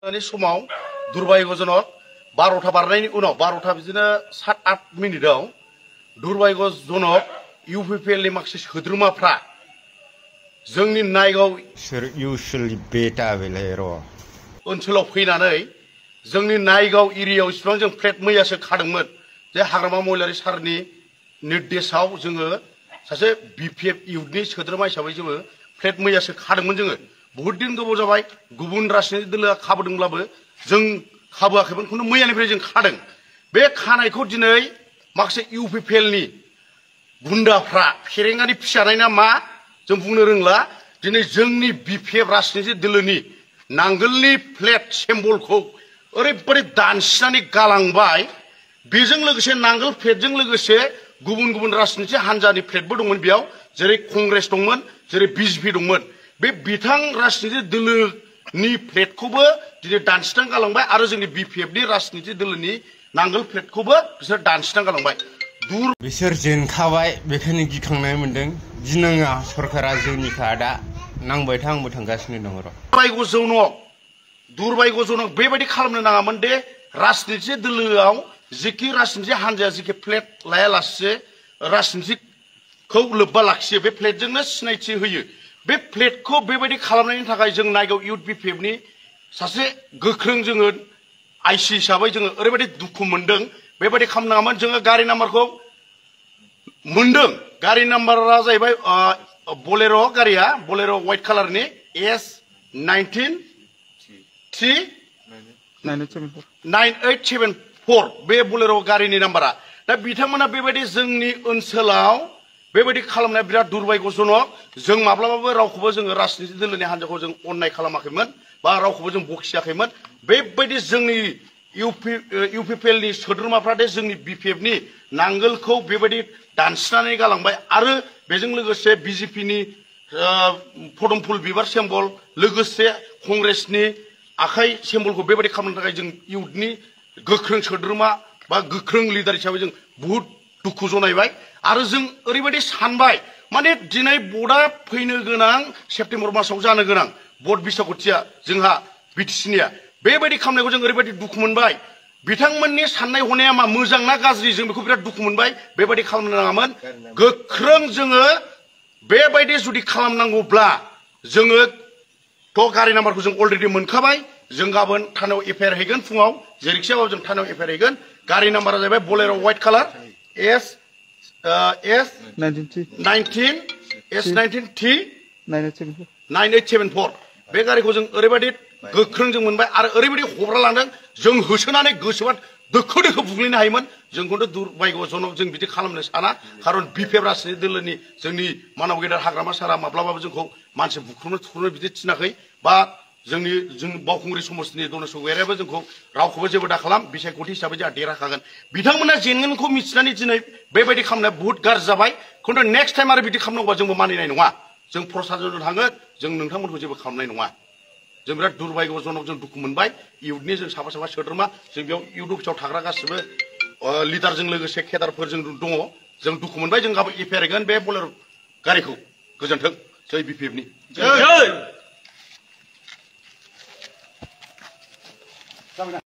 समाव दुर्भाग्यजनक 12टा बारनायनि उनाव 12टा बिदिनो 7-8 मिनिटआव दुर्भाग्यजनक इउपिपिएलनि माखासे सोद्रोमाफ्रा जोंनि नायगाव ओनसोलाव फैनानै जोंनि नायगाव एरियायाव इसिबां जों फ्लेट मैयासो खादोंमोन जे हाग्रामा महिलारि सारनि निर्देशआव जोङो सासे बिपिएफ इउथनि सोद्रोमा हिसाबै जोङो फ्लेट मैयासो खादोंमोन जोङो बहुत दिन गोबाव जाबाय गुबुन राजनीति दोलोआ खाबोदोंब्लाबो जों खाबोआखैमोन खिन्थु मैयानिफ्राय जों खादों बे खानायखौ दिनै माखासे इउपिपिएलनि गुन्डाफ्रा फेरेंगानि फिसानाय ना मा जों बुंनो रोंला दिनै जोंनि बिपिएफ राजनीति दोलोनि नांगोलनि फ्लेट सिम्बलखौ ओरैबायदि दानसिनानै गालांबाय बेजों लोगोसे नांगोल फ्लेटजों लोगोसे गुबुन गुबुन राजनीति हान्जानि फ्लेटबो दंमोन बेयाव जेरै कंग्रेस दंमोन जेरै बिजेपि दंमोन बे बिथां राजनीति दोलोनि फ्लेटखौबो दिनै दानसिनानै गालांबाय आरो जोंनि बिपिएफनि राजनीति दोलोनि नांगोल फ्लेटखौबो बिसोर दानसिनानै गालांबाय बिसोर जेनखाबाय बेखायनो गिखांनाय मोनदों गिनाङा सरकारा जोंनिखा दा नांबाय था आंबो थांगासिनो दङ र' दुर्भाग्यजनक बेबायदि खालामनो नाङामोन दे राजनीति दोलोआव जिखि राजनीति हान्जाया जिखि फ्लेट लायालासे राजनीतिखौ लोब्बा लाखियो बे फ्लेटजोंनो सिनायथि होयो बे फ्लेटखौ बेबायदि खालामनायनि थाखाय जों नायगाव इउथ बिपिएफनि सासे गोख्रों जोङो आइसि हिसाबै जोङो ओरैबायदि दुखु मोनदों बेबायदि खालामनाङामोन जोङो गारि नाम्बारखौ मोनदों गारि नाम्बारा जाहैबाय बलेर' गारिया बलेर' व्हाइट कालारनि S9874 बे बलेर' गारिनि नाम्बारा दा बिथांमोना बेबायदि जोंनि ओनसोलाव बेबायदि खालामनाया बिराद दुर्भाग्यजनक जों माब्लाबाबो रावखौबो जोङो राजनीति दोलोनि हान्जाखौ जों अननाय खालामाखैमोन बा रावखौबो जों बखियाखैमोन बेबायदि जोंनि इउपिपिएलनि सोद्रोमाफ्रा दे जोंनि बिपिएफनि नांगोलखौ बेबायदि दानसिनानै गालांबाय आरो बेजों लोगोसे बिजेपिनि पदमफुल बिबार सिम्बल लोगोसे कंग्रेसनि आखाइ सिम्बलखौ बेबायदि खालामनो थाखाय जों इउथनि गोख्रों सोद्रोमा बा गोख्रों लिडार हिसाबै जों बुहुत दुखु जनायबाय आरो जों ओरैबायदि सानबाय माने दिनै भटआ फैनो गोनां सेप्तेम्बर मासाव जानो गोनां भट बिसायख'थिया जोंहा बिटिसिनिया बेबायदि खालामनायखौ जों ओरैबायदि दुखु मोनबाय बिथांमोननि साननाय हनाया मा मोजां ना गाज्रि जों बेखौ बिराद दुखु मोनबाय बेबायदि खालामनो नाङामोन गोख्रों जोङो बेबायदि जुदि खालामनांगौब्ला जोङो थ' गारि नाम्बारखौ जों अलरेडि मोनखाबाय जों गाबोन थानायाव एफआइआर हैगोन फुङाव जेरैखिजाबाबो जों थानायाव एफआइआर हैगोन गारि नाम्बारा जाहैबाय बलेर' व्हाइट कालार S19T9874 बे गारिखौ जों ओरैबायदि गोख्रों जों मोनबाय आरो ओरैबायदि हब्रा लांदों जों होसोनानै गोसोबा दोखो दोखो बुग्लिनो हायोमोन जों खिन्थु दुर्भाग्यजनक जों बिदि खालामनो साना खारन बिपिएफ राजनीति दोलोनि जोंनि मानव गेदेर हाग्रामा सारा माब्लाबाबो जोंखौ मानसि बुख्रुबनो थुख्रुबनो बिदि थिनाखै बा जों बावखुंग्रि समस्तिनि दनेश गयारियाबो जोंखौ रावखौबो जेबो दाखालाम बिसायख'थि हिसाबै जोंहा देरहाखागोन बिथांमोना जेनगोनखौ मिथिनानै दिनै बेबायदि खालामनाया बुहुत गाज्रि जाबाय खिन्थु नेक्स्ट टाइम आरो बिदि खालामनांगौबा जोंबो मानिनाय नङा जों प्रसादजों थांगोन जों नोंथांमोनखौ जेबो खालामनाय नङा जों बिराद दुर्भाग्यजनक जों दुखु मोनबाय इउथनि जों साफा साफा सोद्रोमा जों बेयाव इउथ अफिसाव थाग्रा गासिबो लिडारजों लोगोसे केडारफोरजों दङ जों दुखु मोनबाय जों गाबोन एफआइआर हैगोन बे बलेर' गारिखौ गोजोन्थों जै बिपिएफनि जै